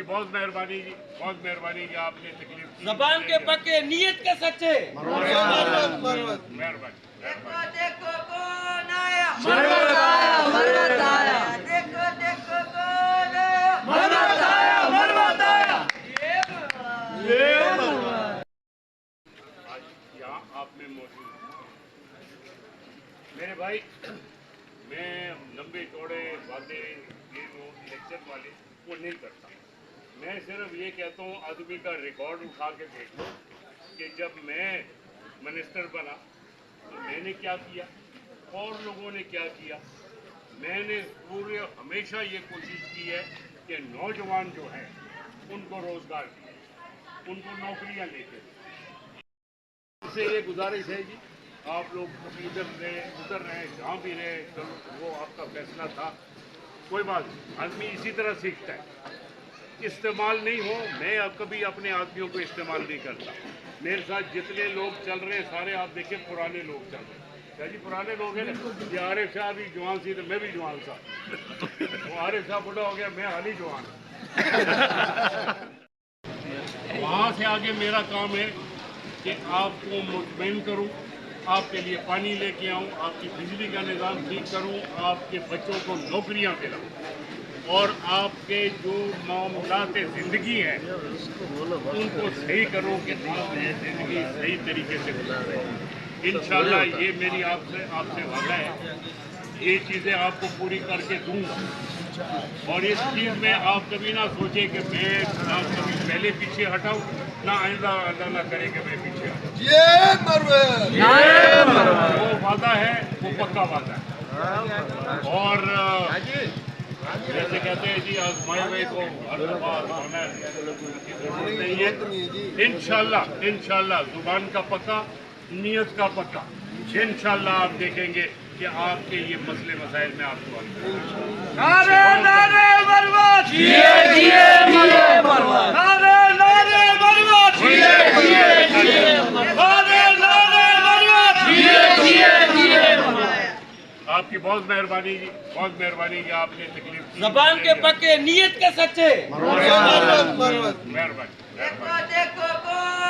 बहुत मेहरबानी जी, बहुत मेहरबानी कि आपने तकलीफ की। जबान के पक्के, नीयत के सच्चे। मेहरबानी। देखो कौन आया, मरवत आया, मरवत आया, देखो देखो कौन आया, मरवत आया, मरवत आया। आज यहाँ आप में मौजूद मेरे भाई, मैं लंबे चौड़े बातें ये वो इलेक्शन वाले वो नहीं करता। मैं सिर्फ ये कहता हूँ आदमी का रिकॉर्ड उठा के देख लो कि जब मैं मिनिस्टर बना तो मैंने क्या किया और लोगों ने क्या किया। मैंने पूरे हमेशा ये कोशिश की है कि नौजवान जो है उनको रोजगार दिए, उनको नौकरियां लेके दें। इससे ये गुजारिश है जी, आप लोग इधर रहे उधर रहे जहाँ भी रहे, चलो वो आपका फैसला था, कोई बात नहीं। आदमी इसी तरह सीखता है। इस्तेमाल नहीं हो, मैं अब कभी अपने आदमियों को इस्तेमाल नहीं करता। मेरे साथ जितने लोग चल रहे हैं सारे आप देखिए पुराने लोग चल रहे हैं। क्या जी पुराने लोग हैं ना। ये आरिफ शाह भी जवान सी तो मैं भी जवान था। वो आरिफ शाह बुढ़ा हो गया, मैं हाल ही जवान। वहाँ से आगे मेरा काम है कि आपको मुतमईन करूँ, आपके लिए पानी लेके आऊँ, आपकी बिजली का निज़ाम ठीक करूँ, आपके बच्चों को नौकरियाँ दिलाऊँ और आपके जो मामलात ज़िंदगी हैं उनको सही करूँ कि आप ज़िंदगी सही तरीके से गुजारें। इंशाअल्लाह ये मेरी आपसे वादा है, ये चीज़ें आपको पूरी करके दूँगा। और इस चीज़ में आप कभी ना सोचे कि मैं ना कभी पहले पीछे हटाऊँ, ना आइंदा अल्लाह ना करे कि मैं पीछे हटाऊँ। वो वादा है, वो पक्का वादा है। और जैसे कहते हैं जी आजमाए हुए को हर दफा आजमाना नहीं है। इंशाल्लाह जुबान का पक्का, नीयत का पक्का। इंशाल्लाह आप देखेंगे कि आपके ये मसले मसाइल में आपको नारे नारे मरवत, जिए जिए मरवत, नारे नारे मरवत, जिए जिए नारे नारे मरवत, जिए जिए आपकी बहुत मेहरबानी जी, बहुत मेहरबानी कि आपने तकलीफ की। जबान के पक्के, नीयत के सच्चे। मेहरबानी। देखो देखो कौन